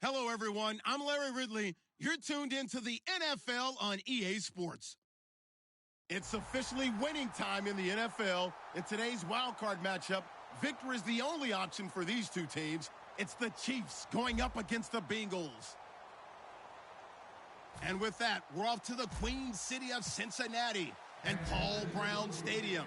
Hello, everyone. I'm Larry Ridley. You're tuned into the NFL on EA Sports. It's officially winning time in the NFL. In today's wildcard matchup, victory is the only option for these two teams. It's the Chiefs going up against the Bengals. And with that, we're off to the Queen City of Cincinnati and Paul Brown Stadium.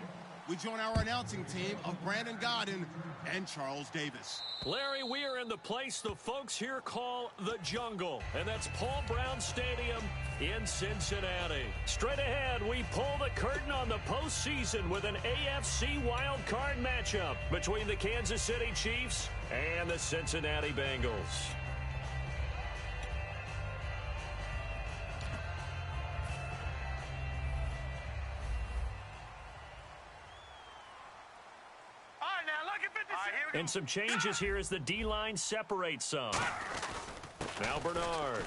We join our announcing team of Brandon Godden and Charles Davis. Larry, we are in the place the folks here call the jungle, and that's Paul Brown Stadium in Cincinnati. Straight ahead, we pull the curtain on the postseason with an AFC wildcard matchup between the Kansas City Chiefs and the Cincinnati Bengals. And some changes here as the D-line separates some. Now Bernard.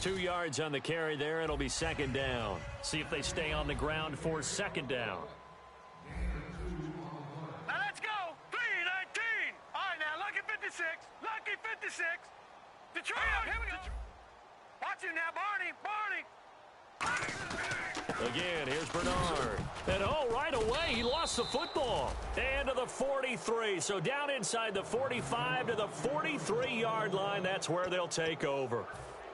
2 yards on the carry there. It'll be second down. See if they stay on the ground for second down. Now let's go. 3-19. All right, now, lucky 56. Lucky 56. Detroit, here we go. Watch him now, Barney. Again, here's Bernard. And right away, he lost the football. And to the 43. So down inside the 45 to the 43-yard line. That's where they'll take over.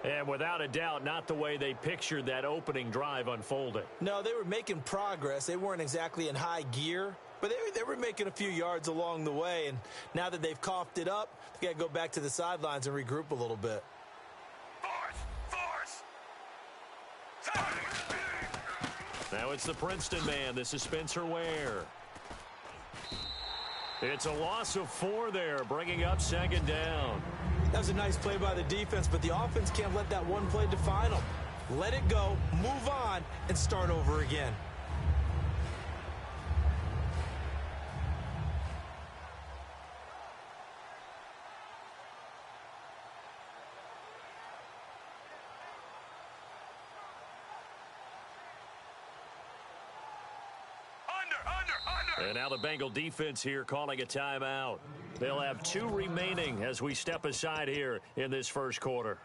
And without a doubt, not the way they pictured that opening drive unfolding. No, they were making progress. They weren't exactly in high gear, but they were making a few yards along the way. And now that they've coughed it up, they got to go back to the sidelines and regroup a little bit. Now it's the Princeton man. This is Spencer Ware. It's a loss of 4 there, bringing up second down. That was a nice play by the defense, but the offense can't let that one play define them. Let it go, move on, and start over again. And now the Bengal defense here calling a timeout. They'll have 2 remaining as we step aside here in this first quarter.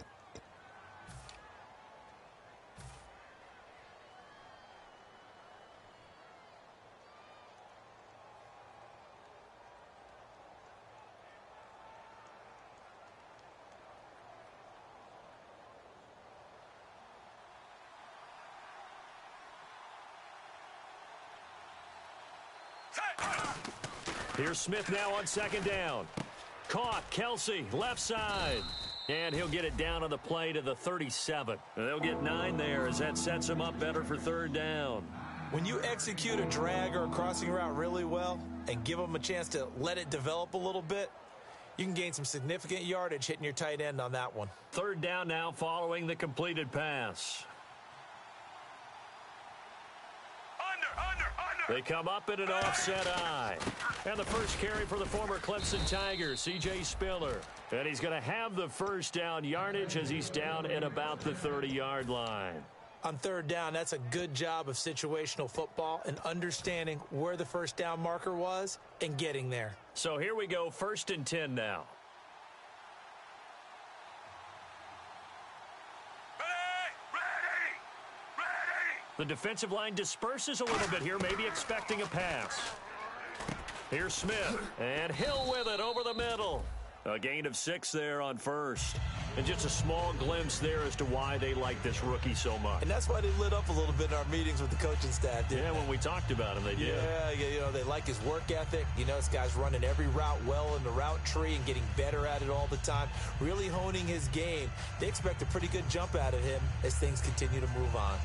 Here's Smith now on second down. Caught, Kelsey, left side. And he'll get it down on the play to the 37. They'll get 9 there as that sets him up better for third down. When you execute a drag or a crossing route really well and give them a chance to let it develop a little bit, you can gain some significant yardage hitting your tight end on that one. Third down now following the completed pass. They come up in an offset eye. And the first carry for the former Clemson Tiger, C.J. Spiller. And he's going to have the first down yardage as he's down at about the 30-yard line. On third down, that's a good job of situational football and understanding where the first down marker was and getting there. So here we go, 1st and 10 now. The defensive line disperses a little bit here, maybe expecting a pass. Here's Smith, and Hill with it over the middle. A gain of 6 there on first. And just a small glimpse there as to why they like this rookie so much. And that's why they lit up a little bit in our meetings with the coaching staff, didn't they? When we talked about him, they did. Yeah, they like his work ethic. This guy's running every route well in the route tree and getting better at it all the time, really honing his game. They expect a pretty good jump out of him as things continue to move on.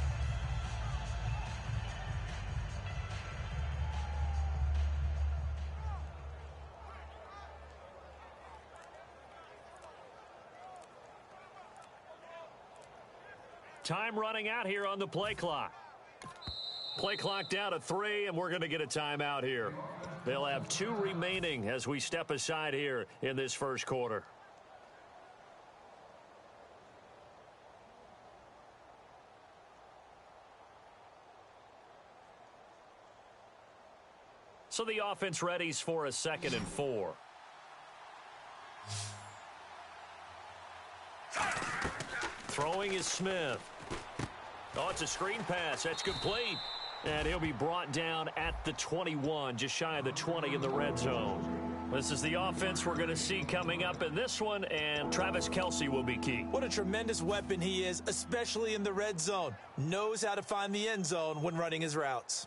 Time running out here on the play clock. Play clock down to 3, and we're going to get a timeout here. They'll have 2 remaining as we step aside here in this first quarter. So the offense readies for a 2nd and 4. Throwing is Smith. Oh, it's a screen pass. That's complete. And he'll be brought down at the 21, just shy of the 20 in the red zone. This is the offense we're going to see coming up in this one, and Travis Kelce will be key. What a tremendous weapon he is, especially in the red zone. Knows how to find the end zone when running his routes.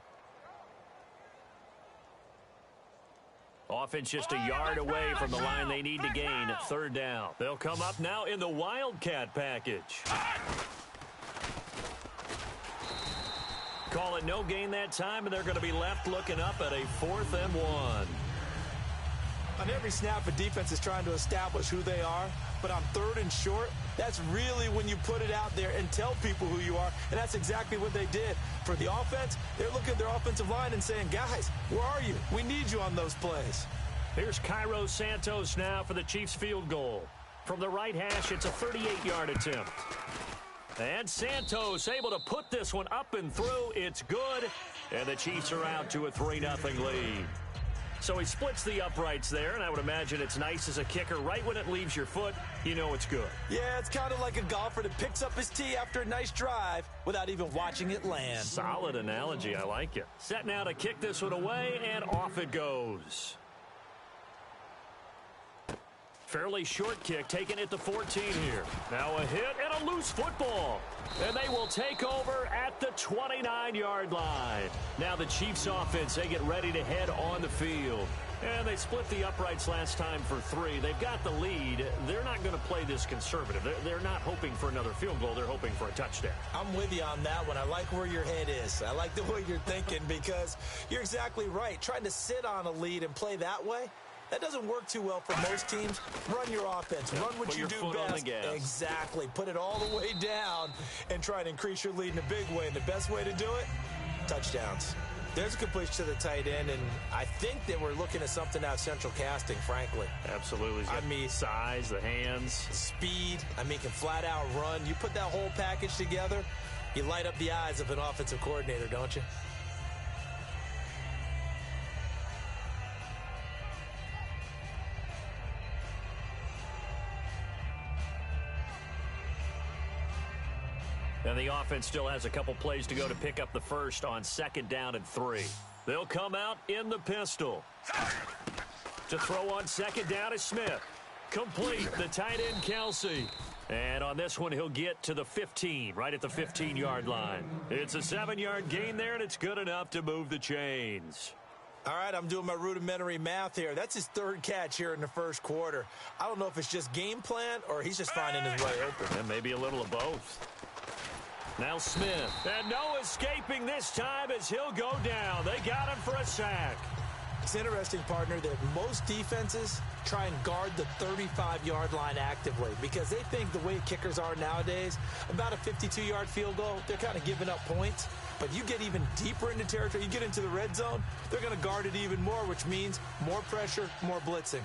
Offense just a yard away from the line they need to gain at third down. They'll come up now in the Wildcat package. Call it no gain that time, and they're going to be left looking up at a 4th and 1. On every snap, a defense is trying to establish who they are, but on 3rd and short, that's really when you put it out there and tell people who you are, and that's exactly what they did. For the offense, they're looking at their offensive line and saying, guys, where are you? We need you on those plays. Here's Cairo Santos now for the Chiefs field goal. From the right hash, it's a 38-yard attempt. And Santos able to put this one up and through. It's good, and the Chiefs are out to a 3-0 lead. So he splits the uprights there, and I would imagine it's nice as a kicker. Right when it leaves your foot, you know it's good. Yeah, it's kind of like a golfer that picks up his tee after a nice drive without even watching it land. Solid analogy. I like it. Set now to kick this one away, and off it goes. Fairly short kick, taken at the 14 here. Now a hit and a loose football. And they will take over at the 29-yard line. Now the Chiefs offense, they get ready to head on the field. And they split the uprights last time for 3. They've got the lead. They're not going to play this conservative. They're not hoping for another field goal. They're hoping for a touchdown. I'm with you on that one. I like where your head is. I like the way you're thinking because you're exactly right. Trying to sit on a lead and play that way, that doesn't work too well for most teams. Run your offense. Run what you do best. Exactly. Put it all the way down and try to increase your lead in a big way. And the best way to do it, touchdowns. There's a completion to the tight end, and I think that we're looking at something out central casting, frankly. Absolutely. I mean, size, the hands. Speed. I mean, can flat out run. You put that whole package together, you light up the eyes of an offensive coordinator, don't you? And the offense still has a couple plays to go to pick up the first on 2nd down and 3. They'll come out in the pistol. To throw on 2nd down is Smith. Complete, the tight end Kelce. And on this one, he'll get to the 15, right at the 15-yard line. It's a 7-yard gain there, and it's good enough to move the chains. All right, I'm doing my rudimentary math here. That's his 3rd catch here in the first quarter. I don't know if it's just game plan or he's just finding his way open. And maybe a little of both. Now Smith, and no escaping this time as he'll go down. They got him for a sack. It's interesting, partner, that most defenses try and guard the 35-yard line actively because they think the way kickers are nowadays, about a 52-yard field goal, they're kind of giving up points. But you get even deeper into territory, you get into the red zone, they're going to guard it even more, which means more pressure, more blitzing.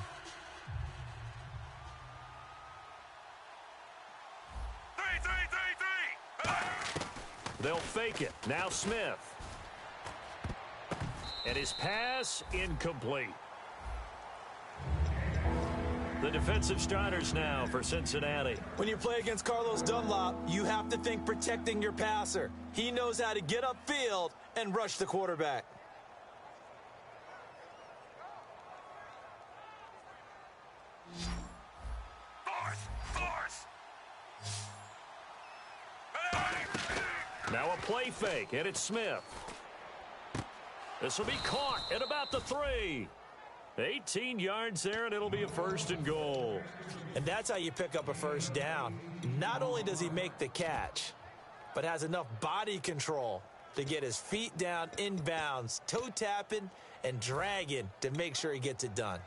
They'll fake it. Now Smith. And his pass incomplete. The defensive starters now for Cincinnati. When you play against Carlos Dunlop, you have to think protecting your passer. He knows how to get upfield and rush the quarterback. Now a play fake, and it's Smith. This will be caught at about the 3. 18 yards there, and it'll be a 1st and goal. And that's how you pick up a first down. Not only does he make the catch, but has enough body control to get his feet down inbounds, toe tapping and dragging to make sure he gets it done.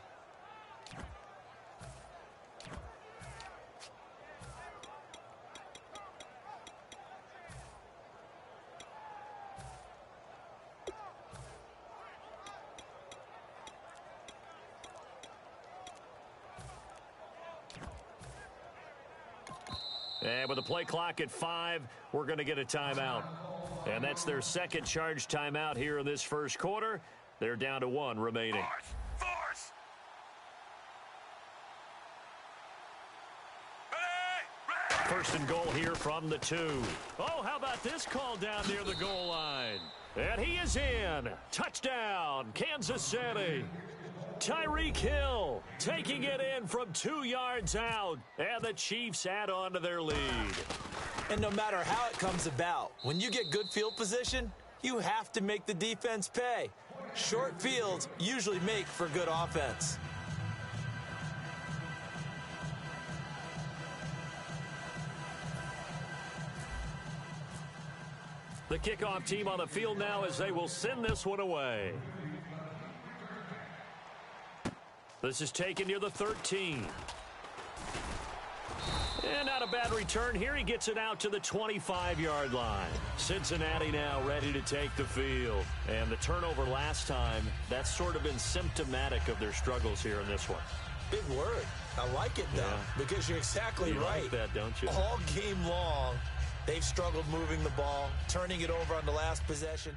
And with the play clock at 5, we're going to get a timeout. And that's their 2nd charge timeout here in this first quarter. They're down to 1 remaining. Force! First and goal here from the 2. Oh, how about this call down near the goal line? And he is in. Touchdown, Kansas City. Tyreek Hill taking it in from 2 yards out. And the Chiefs add on to their lead. And no matter how it comes about, when you get good field position, you have to make the defense pay. Short fields usually make for good offense. The kickoff team on the field now as they will send this one away. This is taken near the 13. And not a bad return here. He gets it out to the 25-yard line. Cincinnati now ready to take the field. And the turnover last time, that's sort of been symptomatic of their struggles here in this one. Big word. I like it, though, because you're exactly right. Like that, don't you? All game long, they've struggled moving the ball, turning it over on the last possession.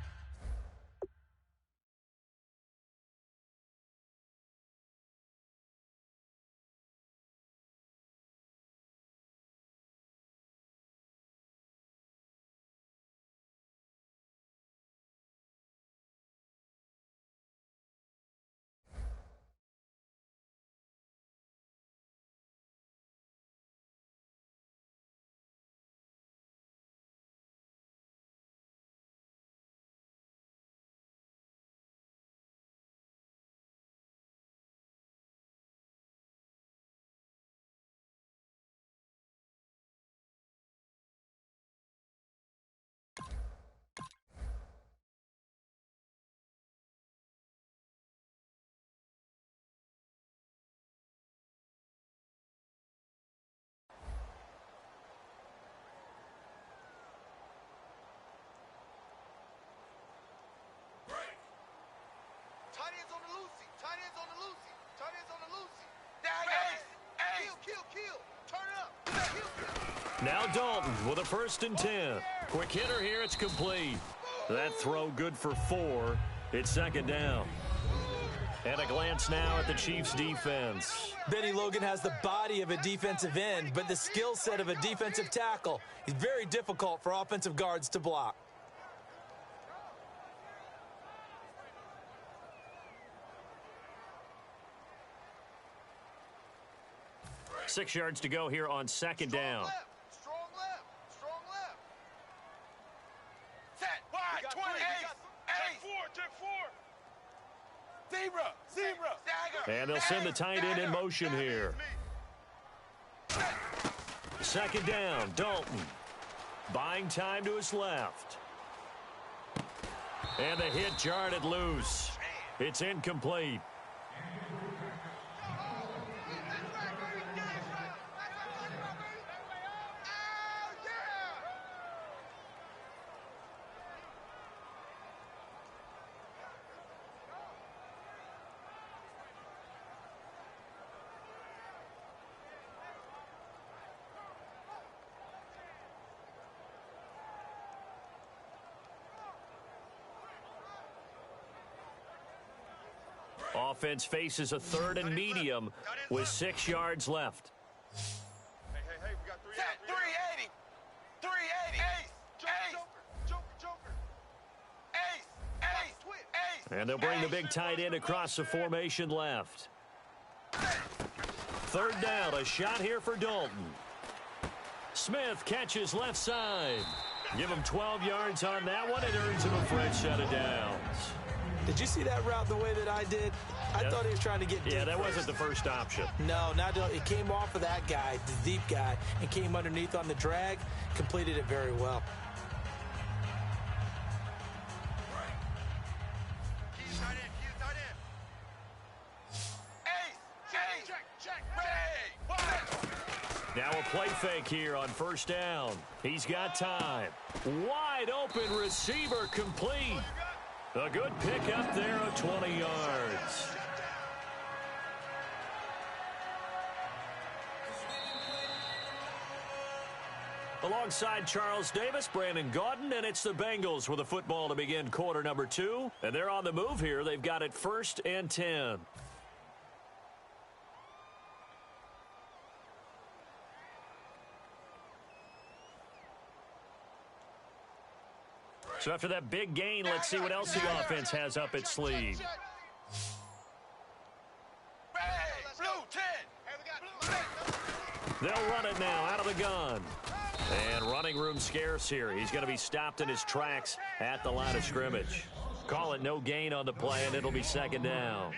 Now Dalton with a 1st and 10. Quick hitter here. It's complete. That throw good for 4. It's 2nd down. And a glance now at the Chiefs' defense. Benny Logan has the body of a defensive end, but the skill set of a defensive tackle is very difficult for offensive guards to block. Six yards to go here on 2nd down. Strong left. Set, wide, 20, check 4. Zebra. Stagger. And they'll send the tight end in motion here. 2nd down, Dalton. Buying time to his left. And the hit jarred it loose. It's incomplete. Offense faces a 3rd and medium with 6 yards left. Hey, we got 380. 380. Joker. Ace. And they'll bring the big tight end across the formation left. 3rd down, a shot here for Dalton. Smith catches left side. Give him 12 yards on that one. It earns him a fresh set of downs. Did you see that route the way that I did? I thought he was trying to get deep. Yeah, that wasn't the first option. No, it came off of that guy, the deep guy, and came underneath on the drag, completed it very well. Now a play fake here on 1st down. He's got time. Wide open receiver complete. A good pick up there of 20 yards. Alongside Charles Davis, Brandon Gaudin, and it's the Bengals with the football to begin quarter number 2. And they're on the move here. They've got it 1st and 10. So after that big gain, let's see what else the offense has up its sleeve. They'll run it now out of the gun. And running room scarce here. He's going to be stopped in his tracks at the line of scrimmage. Call it no gain on the play, and it'll be second down.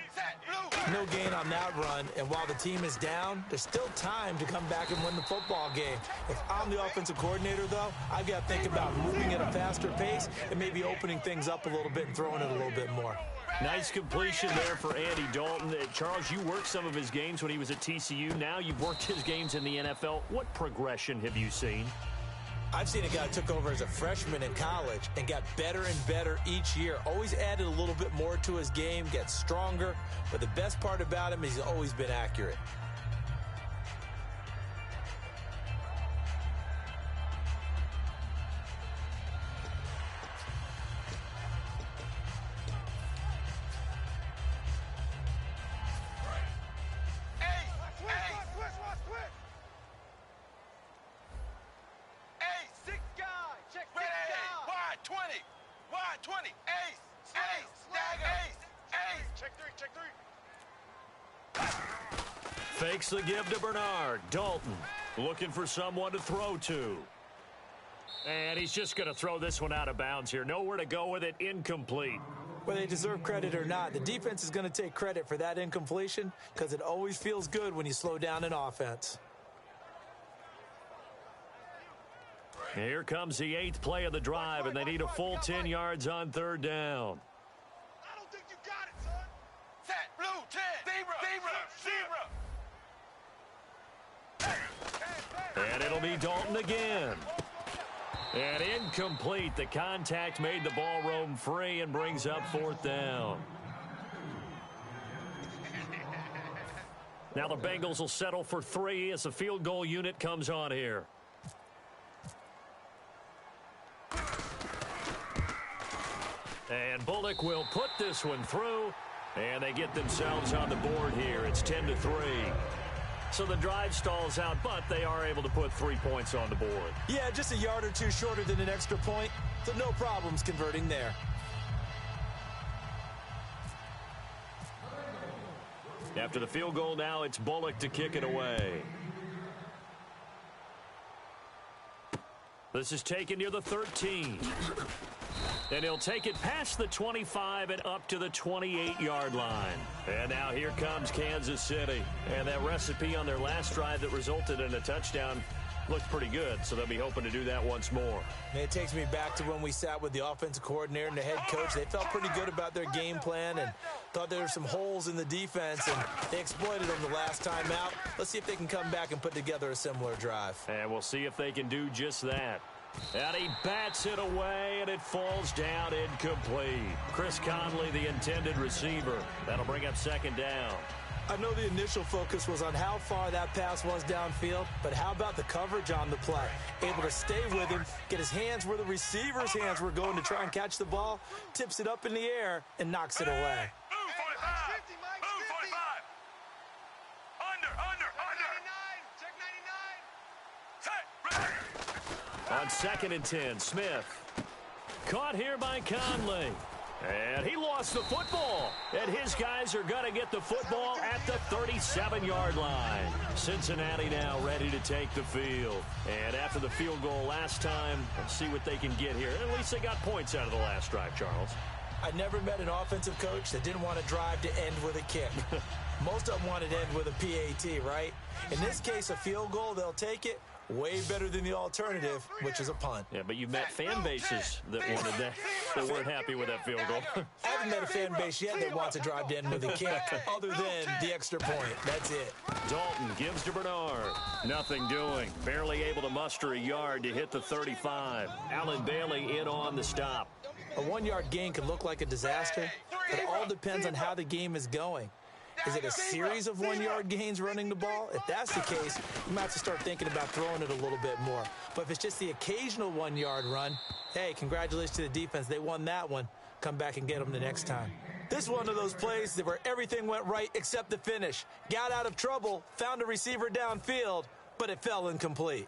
No gain on that run, and while the team is down, there's still time to come back and win the football game. If I'm the offensive coordinator, though, I've got to think about moving at a faster pace and maybe opening things up a little bit and throwing it a little bit more. Nice completion there for Andy Dalton. Charles, you worked some of his games when he was at TCU. Now you've worked his games in the NFL. What progression have you seen? I've seen a guy who took over as a freshman in college and got better and better each year. Always added a little bit more to his game, gets stronger. But the best part about him is he's always been accurate. Fakes the give to Bernard. Dalton looking for someone to throw to. And he's just going to throw this one out of bounds here. Nowhere to go with it. Incomplete. Whether they deserve credit or not, the defense is going to take credit for that incompletion because it always feels good when you slow down an offense. Here comes the 8th play of the drive, and they need a full 10 yards on third down. I don't think you got it, son. Set, blue, 10, zero. And it'll be Dalton again. And incomplete. The contact made the ball roam free and brings up fourth down. Now the Bengals will settle for 3 as the field goal unit comes on here. And Bullock will put this one through, and they get themselves on the board here. It's 10-3. So the drive stalls out, but they are able to put 3 points on the board. Yeah, just a yard or two shorter than an extra point, so no problems converting there. After the field goal now, it's Bullock to kick it away. This is taken near the 13. And he'll take it past the 25 and up to the 28-yard line. And now here comes Kansas City. And that recipe on their last drive that resulted in a touchdown looked pretty good, so they'll be hoping to do that once more. It takes me back to when we sat with the offensive coordinator and the head coach. They felt pretty good about their game plan and thought there were some holes in the defense, and they exploited them the last time out. Let's see if they can come back and put together a similar drive. And we'll see if they can do just that. And he bats it away, and it falls down incomplete. Chris Conley, the intended receiver. That'll bring up second down. I know the initial focus was on how far that pass was downfield, but how about the coverage on the play? Able to stay with him, get his hands where the receiver's hands were going to try and catch the ball, tips it up in the air, and knocks it away. Move 45. Move 45. Under. Check 99. Set. Ready. On 2nd and 10, Smith. Caught here by Conley. And he lost the football. And his guys are going to get the football at the 37-yard line. Cincinnati now ready to take the field. And after the field goal last time, let's see what they can get here. At least they got points out of the last drive, Charles. I never met an offensive coach that didn't want to drive to end with a kick. Most of them wanted to end with a PAT, right? In this case, a field goal, they'll take it. Way better than the alternative, which is a punt. Yeah, but you've met fan bases that wanted that weren't happy with that field goal. I haven't met a fan base yet that wants to drive to end with a kick, other than the extra point. That's it. Dalton gives to Bernard. Nothing doing. Barely able to muster a yard to hit the 35. Allen Bailey in on the stop. A 1-yard gain can look like a disaster, but it all depends on how the game is going. Is it a series of 1-yard gains running the ball? If that's the case, you might have to start thinking about throwing it a little bit more. But if it's just the occasional 1-yard run, hey, congratulations to the defense. They won that one. Come back and get them the next time. This is one of those plays where everything went right except the finish. Got out of trouble, found a receiver downfield, but it fell incomplete.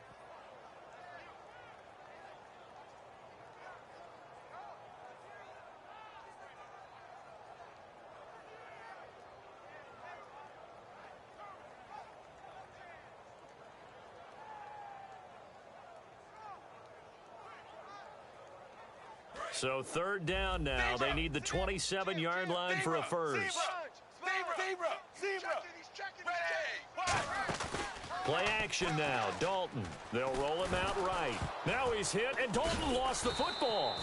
So third down now. They need the 27-yard line for a first. Play action now. Dalton. They'll roll him out right. Now he's hit, and Dalton lost the football.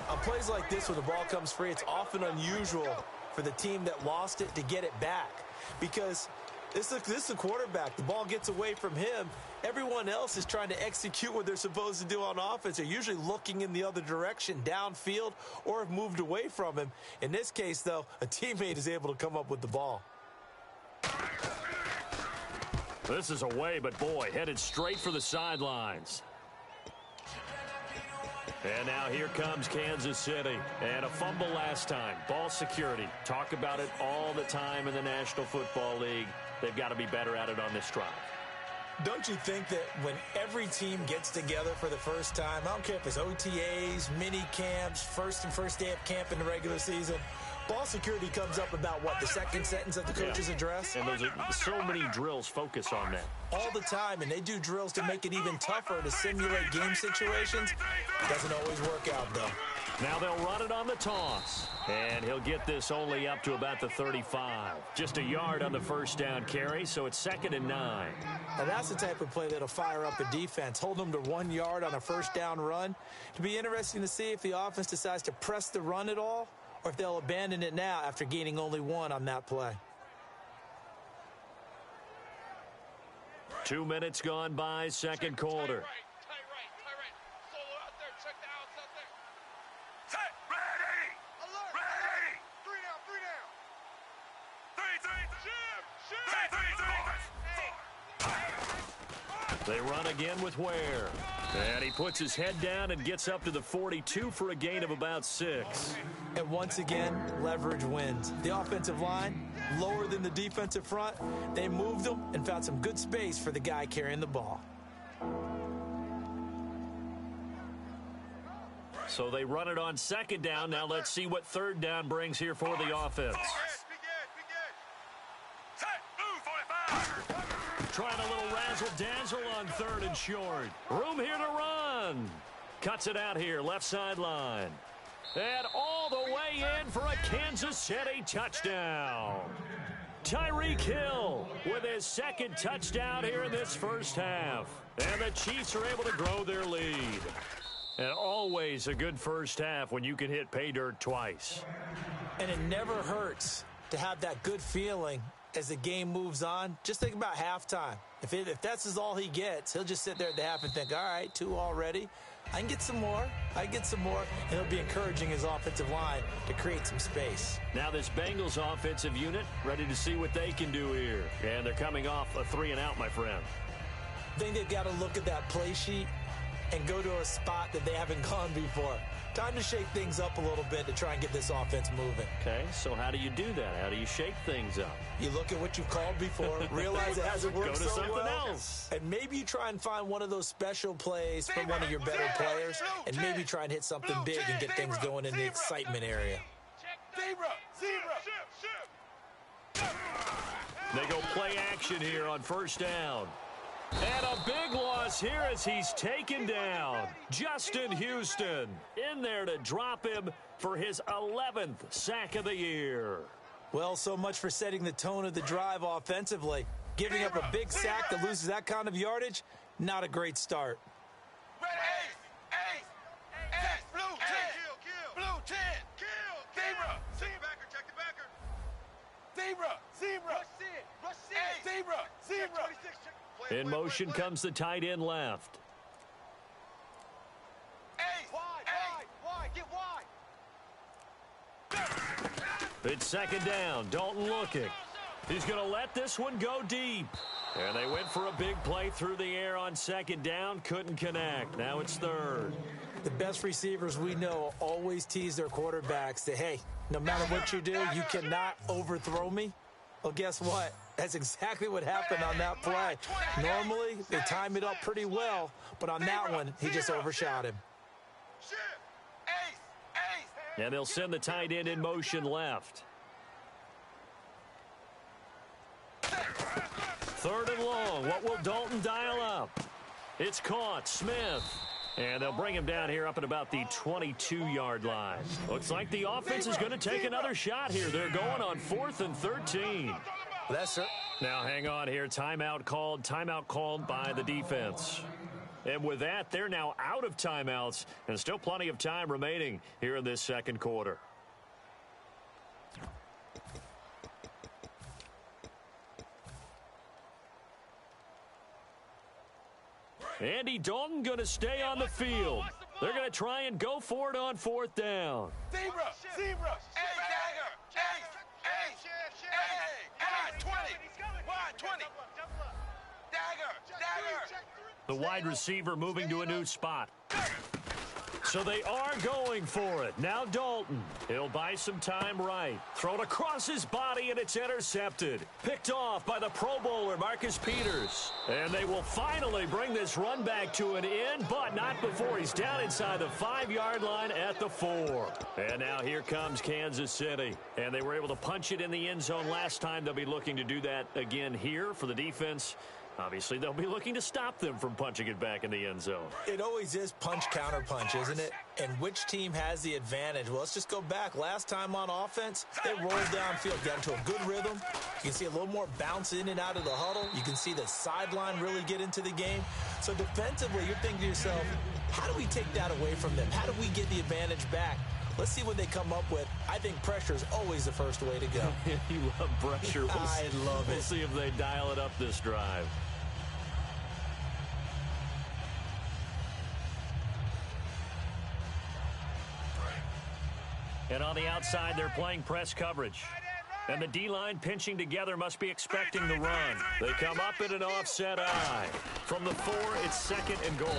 On plays like this where the ball comes free, it's often unusual for the team that lost it to get it back. Because this is a quarterback. The ball gets away from him. Everyone else is trying to execute what they're supposed to do on offense. They're usually looking in the other direction, downfield, or have moved away from him. In this case, though, a teammate is able to come up with the ball. This is away, but boy, headed straight for the sidelines. And now here comes Kansas City. And a fumble last time. Ball security. Talk about it all the time in the National Football League. They've got to be better at it on this drive. Don't you think that when every team gets together for the first time, I don't care if it's OTAs, mini camps, first day of camp in the regular season, ball security comes up about what, the second sentence of the coach's address? And there's so many drills focus on that. All the time, and they do drills to make it even tougher to simulate game situations. Doesn't always work out, though. Now they'll run it on the toss. And he'll get this only up to about the 35. Just a yard on the first down carry, so it's 2nd and 9. Now that's the type of play that'll fire up a defense. Hold them to 1 yard on a first down run. It'll be interesting to see if the offense decides to press the run at all, or if they'll abandon it now after gaining only 1 on that play. 2 minutes gone by, second quarter. They run again with Ware. And he puts his head down and gets up to the 42 for a gain of about 6. And once again, leverage wins. The offensive line, lower than the defensive front. They moved them and found some good space for the guy carrying the ball. So they run it on second down. Now let's see what third down brings here for the offense. Trying a little razzle-dazzle on third and short. Room here to run. Cuts it out here, left sideline. And all the way in for a Kansas City touchdown. Tyreek Hill with his second touchdown here in this first half. And the Chiefs are able to grow their lead. And always a good first half when you can hit pay dirt twice. And it never hurts to have that good feeling as the game moves on. Just think about halftime. If that's all he gets, he'll just sit there at the half and think, all right, 2 already. I can get some more. And he'll be encouraging his offensive line to create some space. Now this Bengals offensive unit ready to see what they can do here. And they're coming off a 3 and out, my friend. I think they've got to look at that play sheet and go to a spot that they haven't gone before. Time to shake things up a little bit to try and get this offense moving. Okay, so how do you do that? How do you shake things up? You look at what you've called before, realize it hasn't worked so well. Else. And maybe you try and find one of those special plays from one of your better players, and maybe try and hit something big and get things going in the excitement area. They go play action here on first down. And a big loss here as he's taken down. Justin Houston in there to drop him for his 11th sack of the year. Well, so much for setting the tone of the drive offensively. Giving up a big sack that loses that kind of yardage, not a great start. In motion comes the tight end left. It's second down. Dalton looking. He's going to let this one go deep. And they went for a big play through the air on second down. Couldn't connect. Now it's third. The best receivers we know always tease their quarterbacks that, hey, no matter what you do, you cannot overthrow me. Well, guess what? That's exactly what happened on that play. Normally, they time it up pretty well, but on that one, he just overshot him. And they'll send the tight end in motion left. Third and long. What will Dalton dial up? It's caught. Smith. And they'll bring him down here up at about the 22-yard line. Looks like the offense is going to take another shot here. They're going on 4th and 13. That's it. Now hang on here. Timeout called by the defense. And with that, they're now out of timeouts and still plenty of time remaining here in this second quarter. Andy Dalton going to stay on the field. They're going to try and go for it on 4th down. Zebra! Hey, dagger! Hey, 20! Wide 20! Dagger! The wide receiver moving to a new spot. So they are going for it. Now Dalton. He'll buy some time right. Thrown across his body, and it's intercepted. Picked off by the Pro Bowler, Marcus Peters. And they will finally bring this run back to an end, but not before he's down inside the 5-yard line at the 4. And now here comes Kansas City. And they were able to punch it in the end zone last time. They'll be looking to do that again here for the defense. Obviously, they'll be looking to stop them from punching it back in the end zone. It always is punch-counter-punch, isn't it? And which team has the advantage? Well, let's just go back. Last time on offense, they rolled downfield, got into a good rhythm. You can see a little more bounce in and out of the huddle. You can see the sideline really get into the game. So defensively, you're thinking to yourself, how do we take that away from them? How do we get the advantage back? Let's see what they come up with. I think pressure is always the first way to go. You love pressure. I love it. We'll see if they dial it up this drive. And on the outside, they're playing press coverage. And the D-line pinching together must be expecting the run. They come up in an offset eye. From the 4, it's 2nd and goal.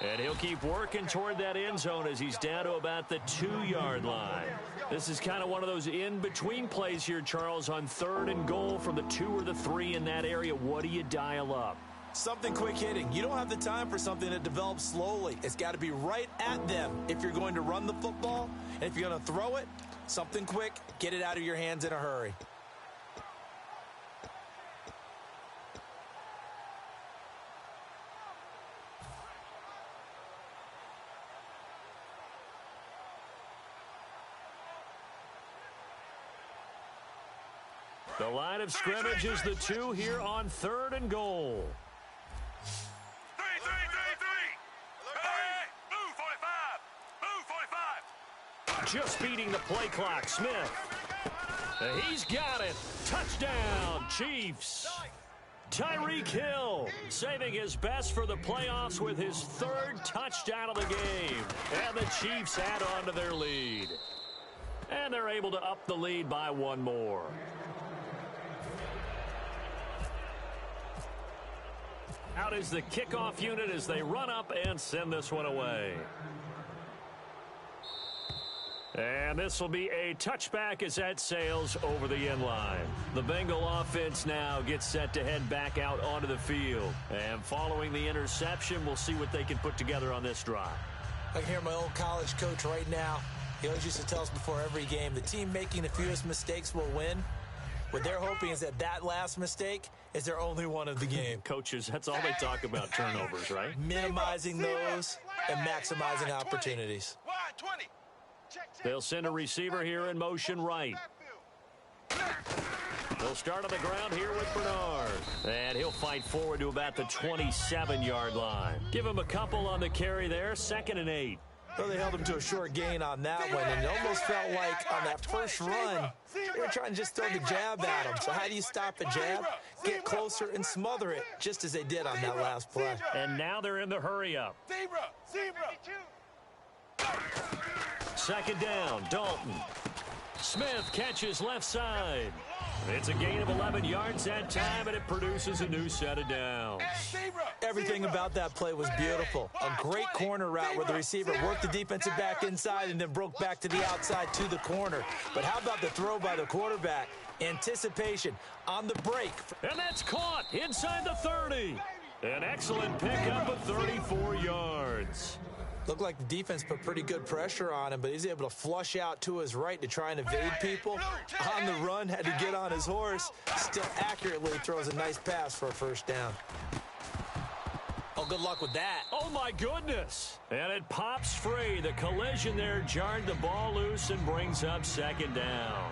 And he'll keep working toward that end zone as he's down to about the 2-yard line. This is kind of one of those in-between plays here, Charles, on 3rd and goal from the 2 or the 3 in that area. What do you dial up? Something quick hitting. You don't have the time for something that develops slowly. It's got to be right at them if you're going to run the football. And if you're going to throw it, something quick, get it out of your hands in a hurry. The line of scrimmage is the 2 here on 3rd and goal. 3. Hey, move 45. Move 45. Just beating the play clock, Smith. He's got it. Touchdown, Chiefs. Tyreek Hill saving his best for the playoffs with his 3rd touchdown of the game. And the Chiefs add on to their lead. And they're able to up the lead by 1 more. Out is the kickoff unit as they run up and send this one away. And this will be a touchback as that sails over the end line. The Bengal offense now gets set to head back out onto the field. And following the interception, we'll see what they can put together on this drive. I can hear my old college coach right now. He always used to tell us before every game, the team making the fewest mistakes will win. What they're hoping is that last mistake is their only one of the game. Coaches, that's all they talk about, turnovers, right? Minimizing those and maximizing opportunities. Wide 20. They'll send a receiver here in motion right. They'll start on the ground here with Bernard. And he'll fight forward to about the 27-yard line. Give him a couple on the carry there, 2nd and 8. Well, they held him to a short gain on that one, and it almost felt like on that first run, they were trying to just throw the jab at him. So how do you stop a jab? Get closer and smother it, just as they did on that last play. And now they're in the hurry-up. Zebra. 2nd down, Dalton. Smith catches left side. It's a gain of 11 yards that time, and it produces a new set of downs. Everything about that play was beautiful. A great corner route where the receiver worked the defensive back inside and then broke back to the outside to the corner. But how about the throw by the quarterback? Anticipation on the break. And that's caught inside the 30. An excellent pickup of 34 yards. Looked like the defense put pretty good pressure on him, but he's able to flush out to his right to try and evade people. On the run, had to get on his horse. Still accurately throws a nice pass for a 1st down. Oh, good luck with that. Oh, my goodness. And it pops free. The collision there jarred the ball loose and brings up second down.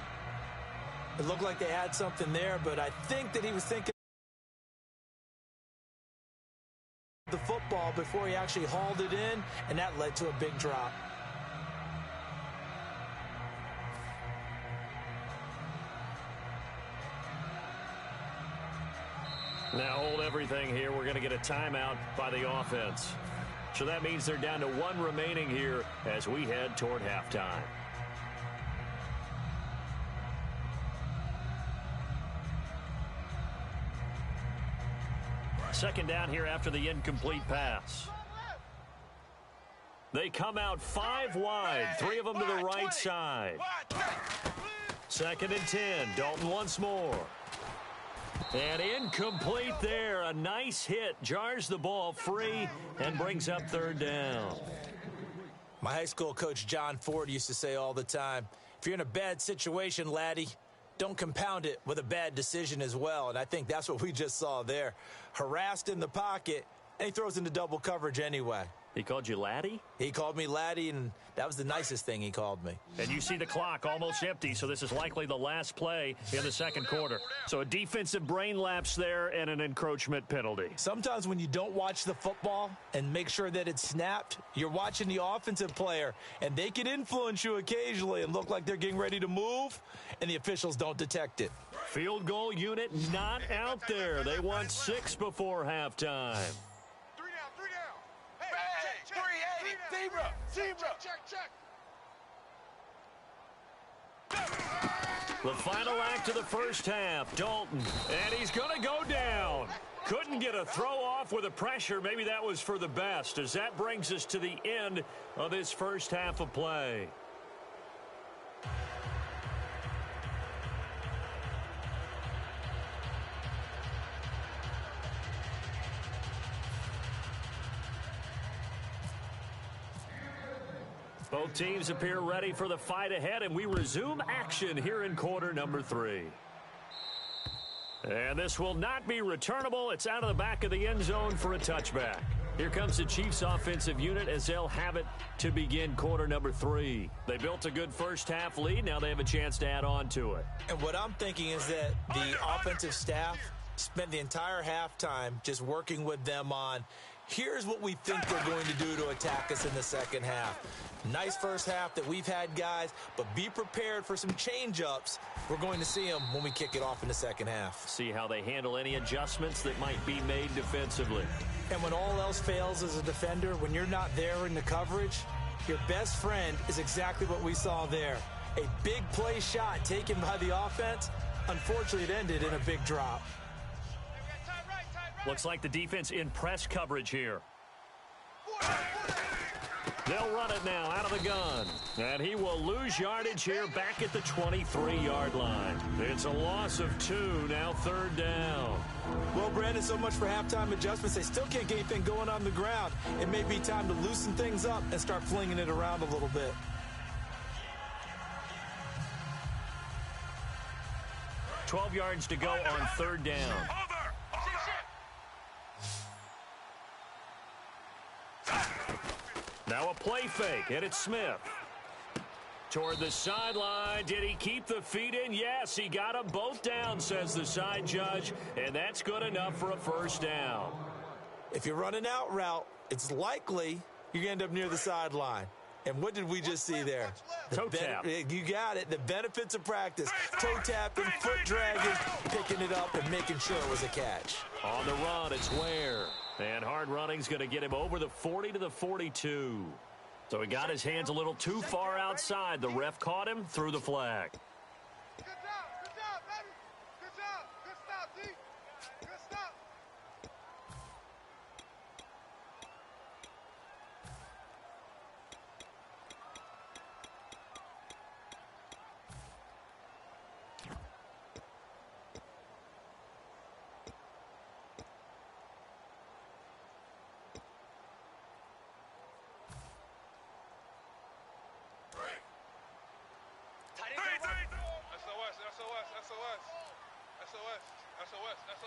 It looked like they had something there, but I think that he was thinking the football before he actually hauled it in, and that led to a big drop. Now hold everything here. We're going to get a timeout by the offense. So that means they're down to one remaining here as we head toward halftime. Second down here after the incomplete pass. They come out 5 wide, 3 of them to the right side. Second and 10. Dalton once more. And incomplete there. A nice hit. Jars the ball free and brings up third down. My high school coach, John Ford, used to say all the time, if you're in a bad situation, laddie, don't compound it with a bad decision as well. And I think that's what we just saw there. Harassed in the pocket, and he throws into double coverage anyway. He called you laddie? He called me laddie, and that was the nicest thing he called me. And you see the clock almost empty, so this is likely the last play in the second quarter. So a defensive brain lapse there and an encroachment penalty. Sometimes when you don't watch the football and make sure that it's snapped, you're watching the offensive player, and they can influence you occasionally and look like they're getting ready to move, and the officials don't detect it. Field goal unit not out there. They want 6 before halftime. 3 down. Hey, 380. Zebra. Check. The final act of the first half. Dalton, and he's going to go down. Couldn't get a throw off with the pressure. Maybe that was for the best, as that brings us to the end of this first half of play. Both teams appear ready for the fight ahead, and we resume action here in quarter number 3. And this will not be returnable. It's out of the back of the end zone for a touchback. Here comes the Chiefs offensive unit as they'll have it to begin quarter number 3. They built a good first half lead. Now they have a chance to add on to it. And what I'm thinking is that the offensive staff spent the entire halftime just working with them on, here's what we think they're going to do to attack us in the second half. Nice first half that we've had, guys, but be prepared for some change-ups. We're going to see them when we kick it off in the second half. See how they handle any adjustments that might be made defensively. And when all else fails as a defender, when you're not there in the coverage, your best friend is exactly what we saw there. A big play shot taken by the offense. Unfortunately, it ended in a big drop. Looks like the defense in press coverage here. They'll run it now out of the gun. And he will lose yardage here back at the 23-yard line. It's a loss of 2, now third down. Well, Brandon, so much for halftime adjustments. They still can't get anything going on the ground. It may be time to loosen things up and start flinging it around a little bit. $12 yards to go on third down. Now a play fake, and it's Smith. Toward the sideline. Did he keep the feet in? Yes, he got them both down, says the side judge, and that's good enough for a first down. If you're running out route, it's likely you're going to end up near the sideline. And what did we just see there? Toe tap. You got it. The benefits of practice. Toe tapping, foot dragging, picking it up, and making sure it was a catch. On the run, it's Ware. And hard running's going to get him over the 40 to the 42. So he got his hands a little too far outside. The ref caught him, threw the flag. Good job, baby. Good job. Good stop, D. Good stop.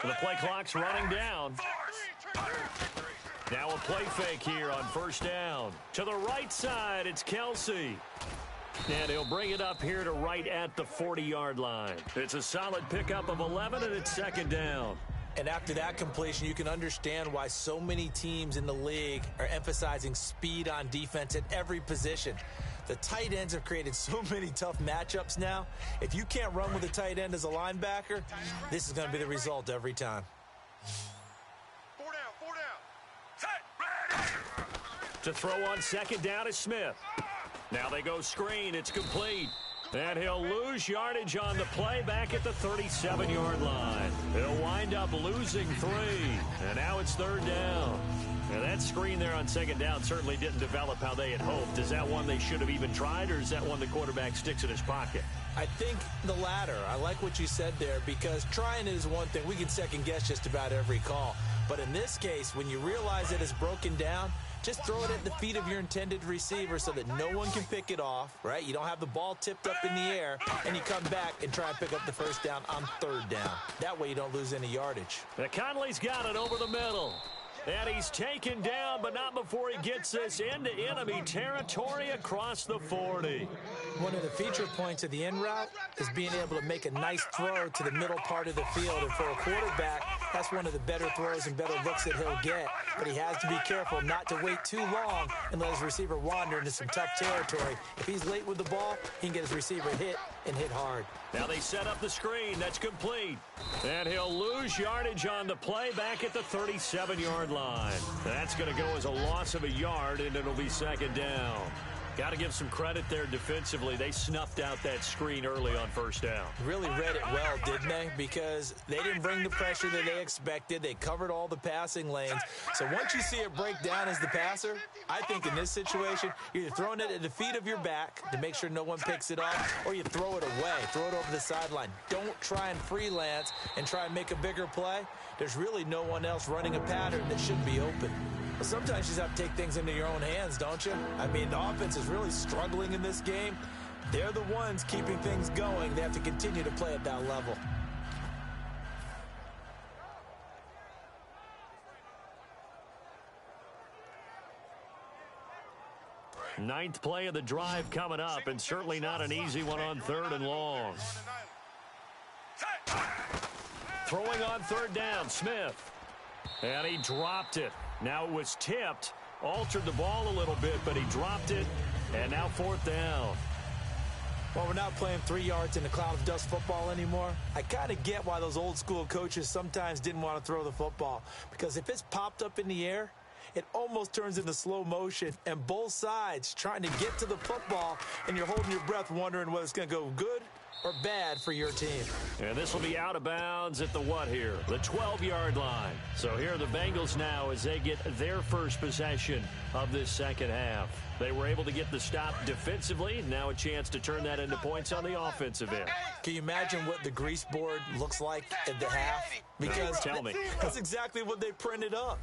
And the play clock's running down. Now a play fake here on first down. To the right side, it's Kelsey. And he'll bring it up here to right at the 40-yard line. It's a solid pickup of 11, and it's second down. And after that completion, you can understand why so many teams in the league are emphasizing speed on defense at every position. The tight ends have created so many tough matchups now. If you can't run with a tight end as a linebacker, this is going to be the result every time. 4 down. To throw on second down is Smith. Now they go screen. It's complete. And he'll lose yardage on the play back at the 37-yard line. He'll wind up losing 3. And now it's third down. And that screen there on second down certainly didn't develop how they had hoped. Is that one they should have even tried, or is that one the quarterback sticks in his pocket? I think the latter. I like what you said there, because trying it is one thing. We can second-guess just about every call. But in this case, when you realize that it's broken down, just throw it at the feet of your intended receiver so that no one can pick it off, right? You don't have the ball tipped up in the air, and you come back and try and pick up the first down on third down. That way you don't lose any yardage. Conley's got it over the middle. And he's taken down, but not before he gets this into enemy territory across the 40. One of the feature points of the in route is being able to make a nice throw to the middle part of the field. And for a quarterback, that's one of the better throws and better looks that he'll get. But he has to be careful not to wait too long and let his receiver wander into some tough territory. If he's late with the ball, he can get his receiver hit and hit hard. Now they set up the screen. That's complete. And he'll lose yardage on the play back at the 37-yard line. That's going to go as a loss of a yard, and it'll be second down. Got to give some credit there defensively. They snuffed out that screen early on first down. Really read it well, didn't they? Because they didn't bring the pressure that they expected. They covered all the passing lanes. So once you see it break down as the passer, I think in this situation, you're either throwing it at the feet of your back to make sure no one picks it up, or you throw it away, throw it over the sideline. Don't try and freelance and try and make a bigger play. There's really no one else running a pattern that should be open. But sometimes you just have to take things into your own hands, don't you? I mean, the offense is really struggling in this game. They're the ones keeping things going. They have to continue to play at that level. Ninth play of the drive coming up, and certainly not an easy one on third and long. Throwing on third down, Smith. And he dropped it. Now it was tipped, altered the ball a little bit, but he dropped it, and now fourth down. Well, we're not playing 3 yards in a cloud of dust football anymore. I kind of get why those old school coaches sometimes didn't want to throw the football, because if it's popped up in the air, it almost turns into slow motion, and both sides trying to get to the football, and you're holding your breath wondering whether it's going to go good or bad for your team. And this will be out of bounds at the what here? The 12-yard line. So here are the Bengals now as they get their first possession of this second half. They were able to get the stop defensively. Now a chance to turn that into points on the offensive end. Can you imagine what the grease board looks like at the half? Because tell me. That's exactly what they printed up.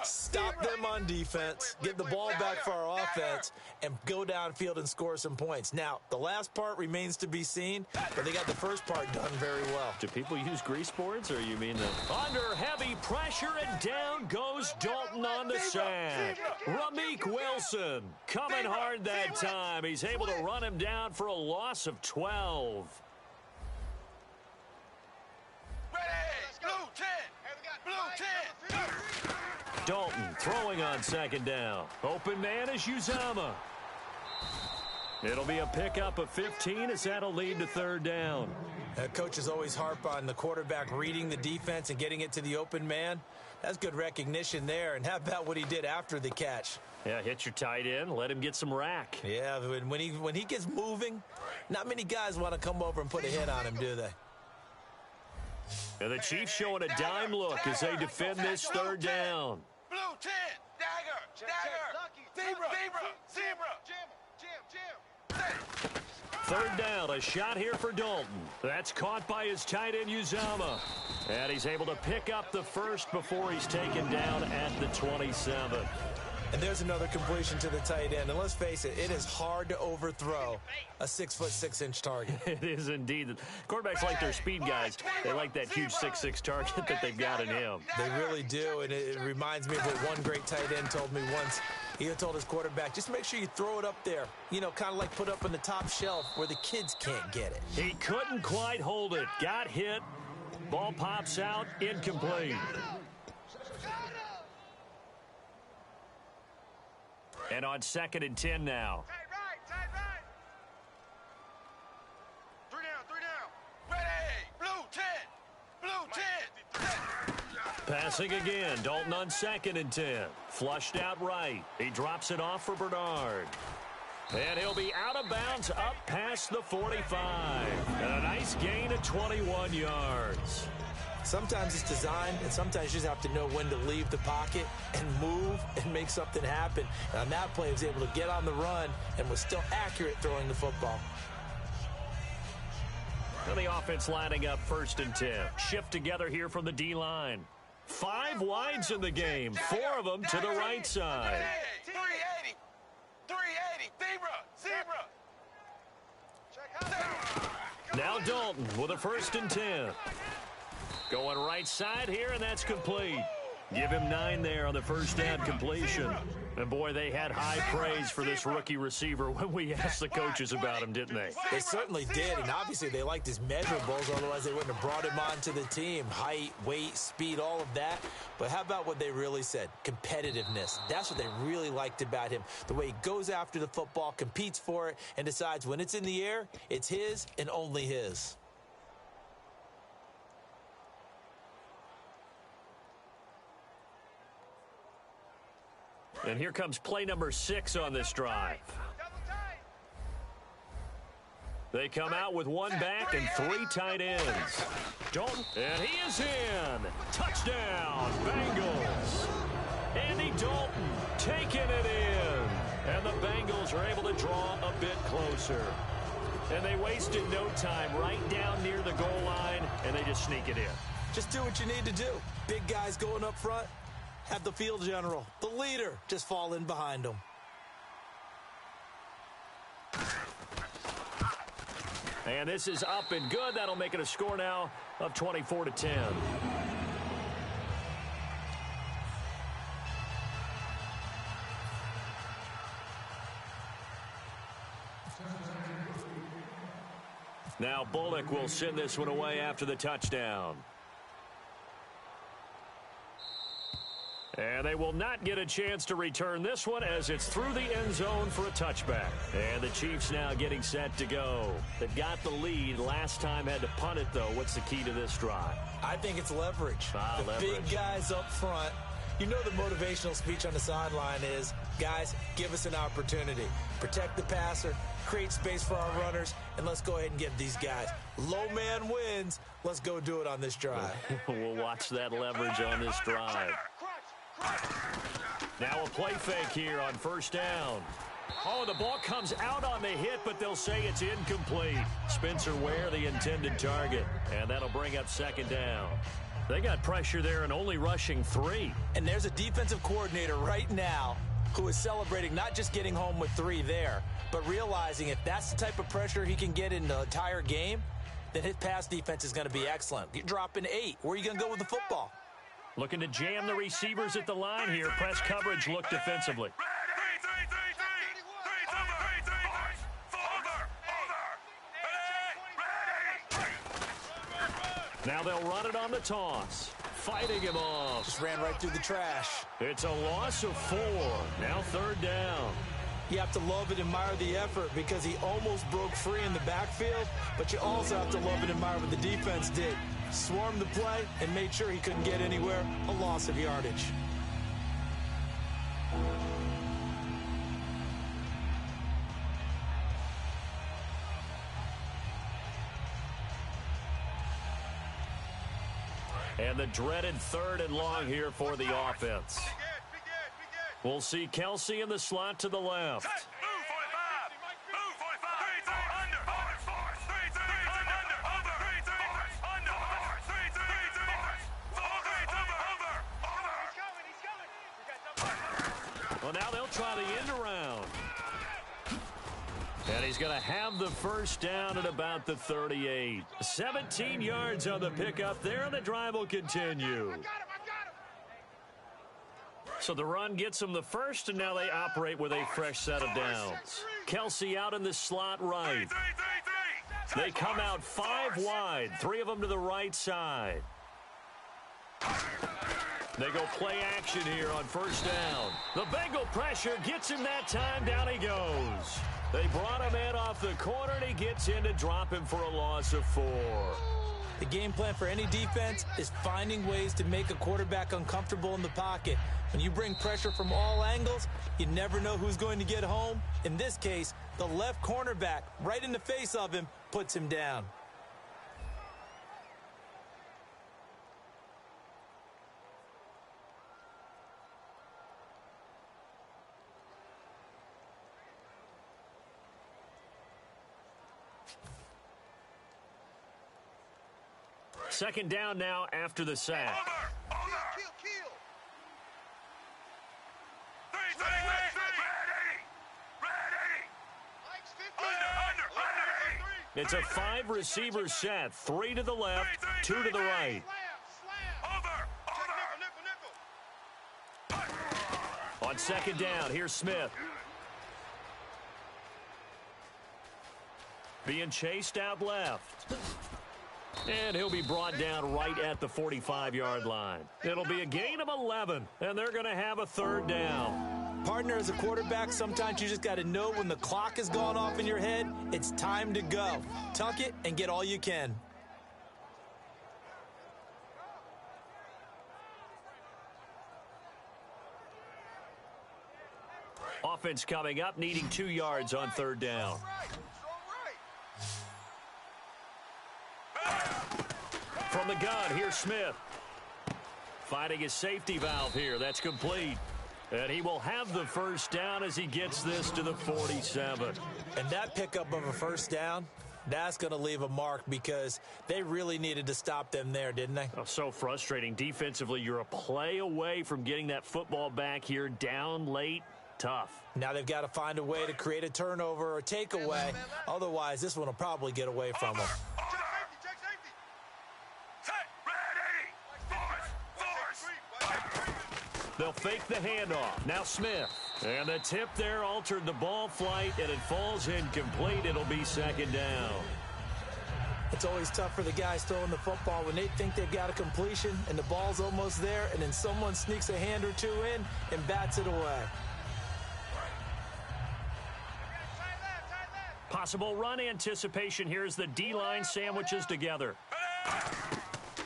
Stop them on defense, get the ball back for our offense, and go downfield and score some points. Now, the last part remains to be seen, but they got the first part done very well. Do people use grease boards, or you mean the... Under heavy pressure, and down goes Dalton on the sack. Ramik Wilson coming hard that time. He's able to run him down for a loss of 12. Dalton throwing on second down. Open man is Uzama. It'll be a pickup of 15 as that'll lead to third down. Coaches always harp on the quarterback reading the defense and getting it to the open man. That's good recognition there. And how about what he did after the catch? Yeah, hit your tight end, let him get some rack. Yeah, when he gets moving, not many guys want to come over and put a hit on him, do they? And the Chiefs showing a dime look as they defend this third down. Blue 10, dagger, zebra. Third down, a shot here for Dalton. That's caught by his tight end, Uzama. And he's able to pick up the first before he's taken down at the 27. And there's another completion to the tight end. And let's face it, it is hard to overthrow a 6'6" target. It is indeed. Quarterbacks like their speed guys. They like that huge 6'6" target that they've got in him. They really do, and it reminds me of what one great tight end told me once. He told his quarterback, just make sure you throw it up there. You know, kind of like put up on the top shelf where the kids can't get it. He couldn't quite hold it. Got hit. Ball pops out. Incomplete. And on 2nd and 10 now. Tight right. 3 down. Ready. Blue 10. Passing again. Dalton on 2nd and 10. Flushed out right. He drops it off for Bernard. And he'll be out of bounds up past the 45. And a nice gain of 21 yards. Sometimes it's designed, and sometimes you just have to know when to leave the pocket and move and make something happen. And on that play, he was able to get on the run and was still accurate throwing the football. And the offense lining up 1st and 10. Shift together here from the D-line. 5 wides in the game, 4 of them to the right side. 380. Now Dalton with a 1st and 10. Going right side here, and that's complete. Give him 9 there on the first down completion. And, boy, they had high praise for this rookie receiver when we asked the coaches about him, didn't they? They certainly did, and obviously they liked his measurables, otherwise they wouldn't have brought him onto the team. Height, weight, speed, all of that. But how about what they really said? Competitiveness. That's what they really liked about him. The way he goes after the football, competes for it, and decides when it's in the air, it's his and only his. And here comes play number 6 on this drive. They come out with 1 back and 3 tight ends. Dalton, and he is in. Touchdown, Bengals. Andy Dalton taking it in. And the Bengals are able to draw a bit closer. And they wasted no time right down near the goal line, and they just sneak it in. Just do what you need to do. Big guys going up front. Have the field general, the leader, just fall in behind him. And this is up and good. That'll make it a score now of 24-10. Now Bullock will send this one away after the touchdown. And they will not get a chance to return this one as it's through the end zone for a touchback. And the Chiefs now getting set to go. They've got the lead. Last time had to punt it, though. What's the key to this drive? I think it's leverage. Leverage. Big guys up front. You know the motivational speech on the sideline is, guys, give us an opportunity. Protect the passer, create space for our runners, and let's go ahead and get these guys. Low man wins. Let's go do it on this drive. We'll watch that leverage on this drive. Now a play fake here on first down. Oh, the ball comes out on the hit, but they'll say it's incomplete. Spencer Ware, the intended target, and that'll bring up 2nd down. They got pressure there and only rushing 3. And there's a defensive coordinator right now who is celebrating not just getting home with 3 there, but realizing if that's the type of pressure he can get in the entire game, then his pass defense is going to be excellent. You're dropping 8. Where are you going to go with the football? Looking to jam the receivers at the line here. Press coverage look defensively. Now they'll run it on the toss. Fighting him off. Just ran right through the trash. It's a loss of 4. Now 3rd down. You have to love and admire the effort because he almost broke free in the backfield, but you also have to love and admire what the defense did. Swarmed the play and made sure he couldn't get anywhere. A loss of yardage. And the dreaded 3rd and long here for the offense. We'll see Kelsey in the slot to the left. Well, now they'll try the end around. And he's going to have the first down at about the 38. 17 yards on the pickup there, and the drive will continue. So the run gets them the first, and now they operate with a fresh set of downs. Kelsey out in the slot right. They come out 5 wide, 3 of them to the right side. They go play action here on first down. The Bengal pressure gets him that time. Down he goes. They brought him in off the corner, and he gets in to drop him for a loss of 4. The game plan for any defense is finding ways to make a quarterback uncomfortable in the pocket. When you bring pressure from all angles, you never know who's going to get home. In this case, the left cornerback, right in the face of him, puts him down. Second down now after the sack. Kill. Ready. It's a 5-receiver set. 3 to the left, 2 to the right. On second down, here's Smith. Being chased out left. And he'll be brought down right at the 45-yard line. It'll be a gain of 11, and they're going to have a third down. Partner, as a quarterback, sometimes you just got to know when the clock has gone off in your head, it's time to go. Tuck it and get all you can. Offense coming up, needing 2 yards on third down. From the gun, here's Smith. Finding his safety valve here. That's complete. And he will have the first down as he gets this to the 47. And that pickup of a first down, that's going to leave a mark because they really needed to stop them there, didn't they? Oh, so frustrating. Defensively, you're a play away from getting that football back here down late. Tough. Now they've got to find a way to create a turnover or takeaway. Otherwise, this one will probably get away from them. They'll fake the handoff. Now Smith. And the tip there altered the ball flight, and it falls incomplete. It'll be second down. It's always tough for the guys throwing the football when they think they've got a completion and the ball's almost there, and then someone sneaks a hand or two in and bats it away. Possible run anticipation here as the D-line sandwiches together.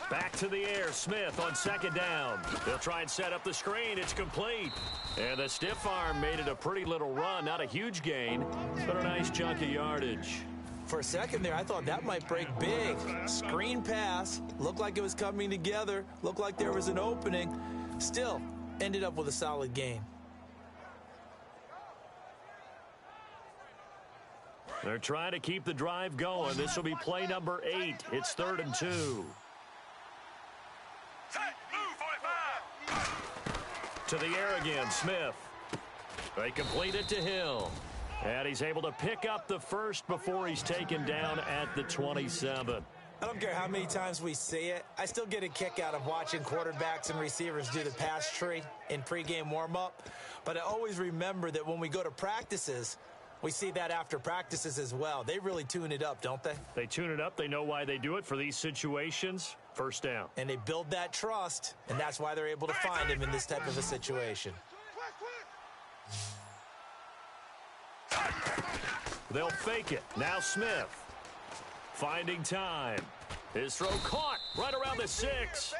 Back to the air, Smith on second down. They'll try and set up the screen. It's complete. And the stiff arm made it a pretty little run. Not a huge gain, but a nice chunk of yardage. For a second there, I thought that might break big. Screen pass. Looked like it was coming together. Looked like there was an opening. Still, ended up with a solid gain. They're trying to keep the drive going. This will be play number 8. It's 3rd and 2. To the air again, Smith. They complete it to Hill. And he's able to pick up the first before he's taken down at the 27. I don't care how many times we see it. I still get a kick out of watching quarterbacks and receivers do the pass tree in pregame warm-up. But I always remember that when we go to practices, we see that after practices as well. They really tune it up, don't they? They tune it up. They know why they do it for these situations. First down. And they build that trust, and that's why they're able to find him in this type of a situation. They'll fake it. Now Smith. Finding time. His throw caught right around the 6.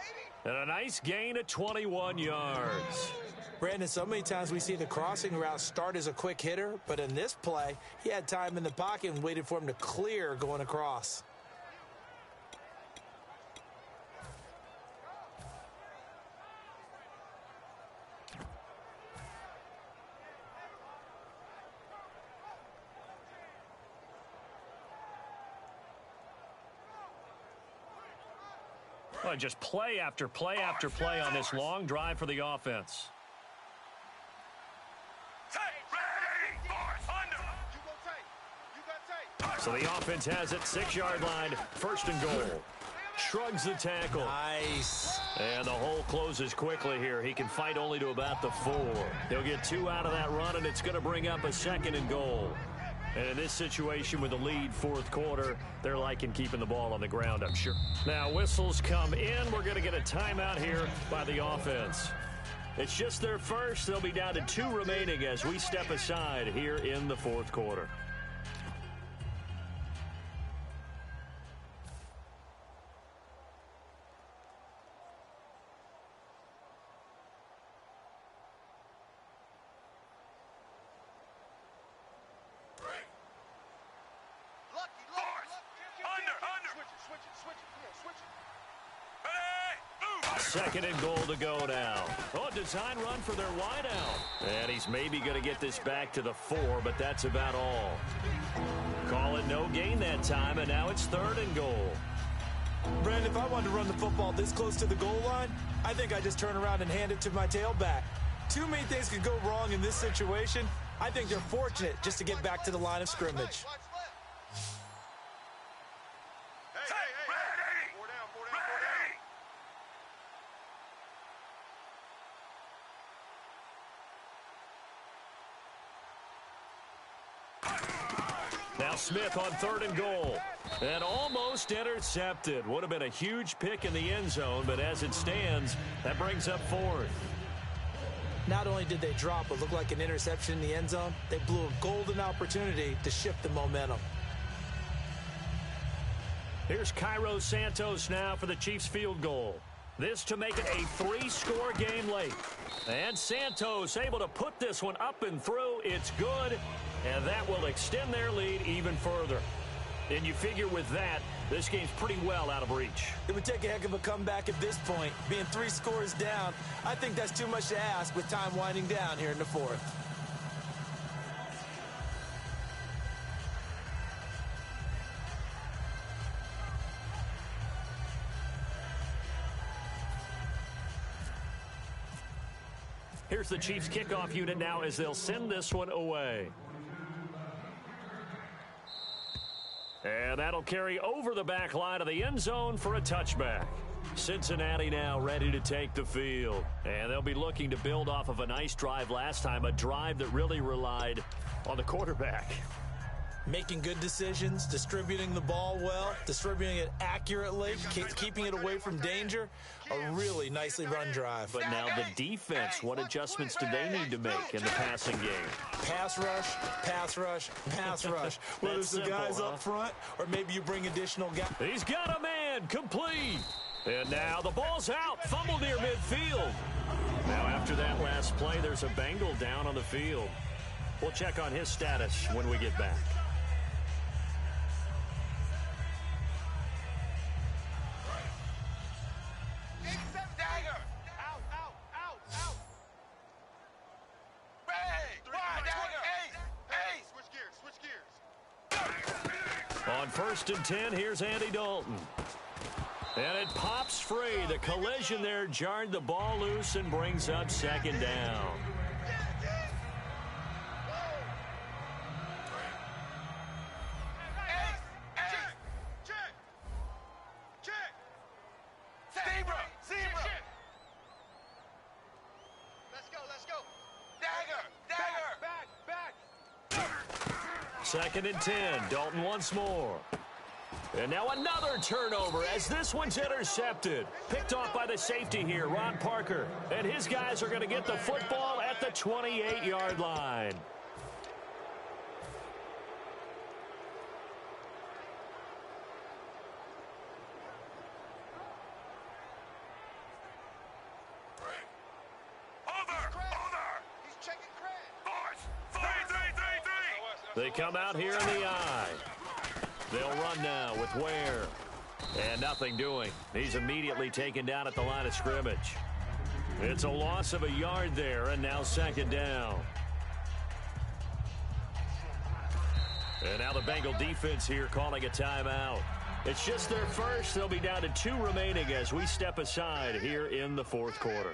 And a nice gain of 21 yards. Brandon, so many times we see the crossing route start as a quick hitter, but in this play, he had time in the pocket and waited for him to clear going across. Well, just play after play after play on this long drive for the offense. So the offense has it, 6-yard line, 1st and goal. Shrugs the tackle. Nice. And the hole closes quickly here. He can fight only to about the 4. He'll get 2 out of that run, and it's going to bring up a 2nd and goal. And in this situation with a lead 4th quarter, they're liking keeping the ball on the ground, I'm sure. Now whistles come in. We're going to get a timeout here by the offense. It's just their first. They'll be down to 2 remaining as we step aside here in the 4th quarter. Second and goal to go now. Oh, design run for their wideout. And he's maybe going to get this back to the 4, but that's about all. Call it no gain that time, and now it's 3rd and goal. Brandon, if I wanted to run the football this close to the goal line, I think I just turn around and hand it to my tailback. Too many things could go wrong in this situation. I think they're fortunate just to get back to the line of scrimmage. Now Smith on 3rd and goal. And almost intercepted. Would have been a huge pick in the end zone, but as it stands, that brings up 4th. Not only did they drop what looked like an interception in the end zone, they blew a golden opportunity to shift the momentum. Here's Cairo Santos now for the Chiefs field goal. This to make it a 3-score game late. And Santos able to put this one up and through. It's good, and that will extend their lead even further. And you figure with that, this game's pretty well out of reach. It would take a heck of a comeback at this point. Being 3 scores down, I think that's too much to ask with time winding down here in the 4th. Here's the Chiefs kickoff unit now as they'll send this one away. And that'll carry over the back line of the end zone for a touchback. Cincinnati now ready to take the field. And they'll be looking to build off of a nice drive last time, a drive that really relied on the quarterback. Making good decisions, distributing the ball well, distributing it accurately, keeping it away from danger. A really nicely run drive. But now the defense, what adjustments do they need to make in the passing game? Pass rush, pass rush, pass rush. Whether it's the guys up front or maybe you bring additional guys. He's got a man, complete. And now the ball's out, fumble near midfield. Now after that last play, there's a Bengal down on the field. We'll check on his status when we get back. On 1st and 10, here's Andy Dalton. And it pops free. The collision there jarred the ball loose and brings up 2nd down. Second and 10. Dalton once more. And now another turnover as this one's intercepted. Picked off by the safety here, Ron Parker. And his guys are going to get the football at the 28-yard line. They come out here in the eye. They'll run now with Ware. And nothing doing. He's immediately taken down at the line of scrimmage. It's a loss of a yard there, and now 2nd down. And now the Bengal defense here calling a timeout. It's just their first. They'll be down to 2 remaining as we step aside here in the 4th quarter.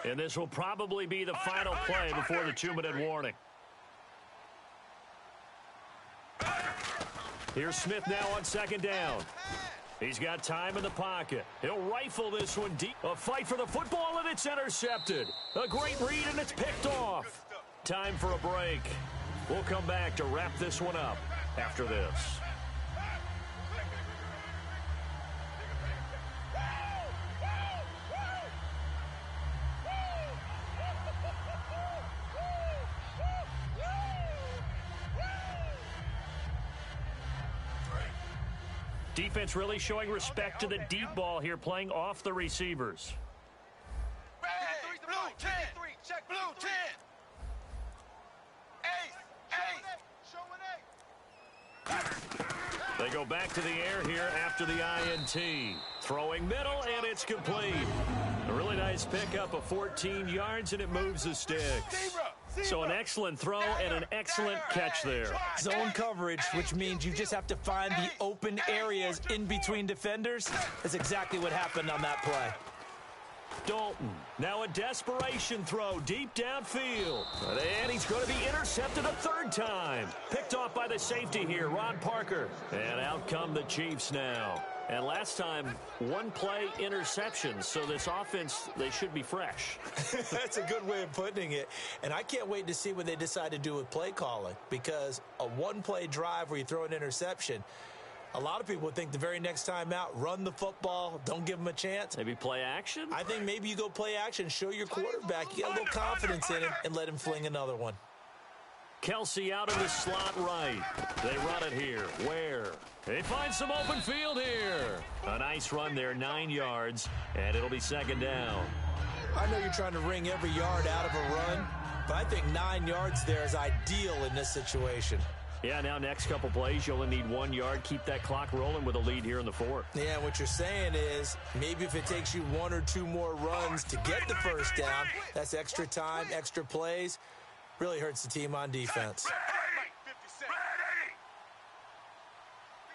And this will probably be the final play before the 2-minute warning. Here's Smith now on second down. He's got time in the pocket. He'll rifle this one deep. A fight for the football, and it's intercepted. A great read, and it's picked off. Time for a break. We'll come back to wrap this one up after this. Defense really showing respect to the deep ball here, playing off the receivers. Blue 10. Check blue 10. They go back to the air here after the INT. Throwing middle, and it's complete. A really nice pickup of 14 yards, and it moves the sticks. So an excellent throw and an excellent catch there. Zone coverage, which means you just have to find the open areas in between defenders. That's exactly what happened on that play. Dalton, now a desperation throw deep downfield. And he's going to be intercepted a third time. Picked off by the safety here, Ron Parker. And out come the Chiefs now. And last time, one-play interception. So this offense, they should be fresh. That's a good way of putting it. And I can't wait to see what they decide to do with play calling. Because a one-play drive where you throw an interception, a lot of people would think the very next time out, run the football, don't give them a chance. Maybe play action? I think maybe you go play action, show your quarterback, you got a little confidence in him, and let him fling another one. Kelsey out in the slot right. They run it here. Where? They find some open field here. A nice run there, 9 yards, and it'll be second down. I know you're trying to wring every yard out of a run, but I think 9 yards there is ideal in this situation. Yeah, now next couple plays, you only need 1 yard. Keep that clock rolling with a lead here in the fourth. Yeah, what you're saying is maybe if it takes you 1 or 2 more runs to get the first down, that's extra time, extra plays. Really hurts the team on defense. We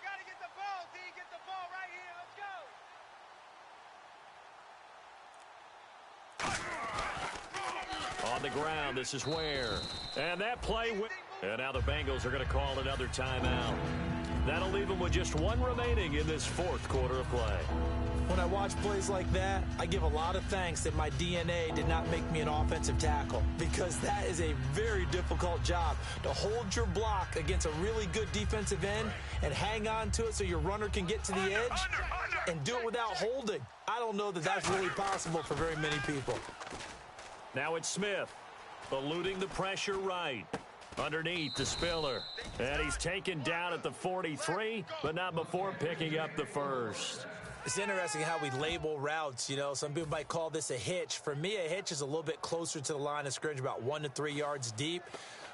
got to get the ball, D. Get the ball right here. Let's go. On the ground, this is Ware. And that play went. And now the Bengals are going to call another timeout. That'll leave them with just 1 remaining in this fourth quarter of play. When I watch plays like that, I give a lot of thanks that my DNA did not make me an offensive tackle, because that is a very difficult job to hold your block against a really good defensive end and hang on to it so your runner can get to the edge and do it without holding. I don't know that that's really possible for very many people. Now it's Smith, eluding the pressure right. Underneath the Spiller. And he's taken down at the 43, but not before picking up the first. It's interesting how we label routes. You know, some people might call this a hitch. For me, a hitch is a little bit closer to the line of scrimmage, about 1 to 3 yards deep.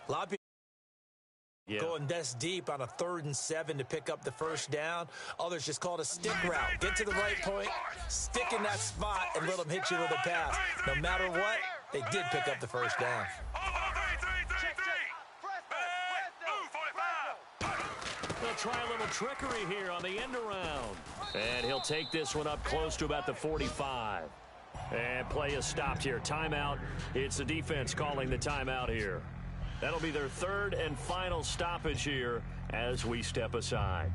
A lot of people going this deep on a 3rd and 7 to pick up the first down. Others just call it a stick route. Get to the right point, stick in that spot, and let them hit you with a pass. No matter what, they did pick up the first down. They'll try a little trickery here on the end around. And he'll take this one up close to about the 45. And play is stopped here. Timeout. It's the defense calling the timeout here. That'll be their 3rd and final stoppage here as we step aside.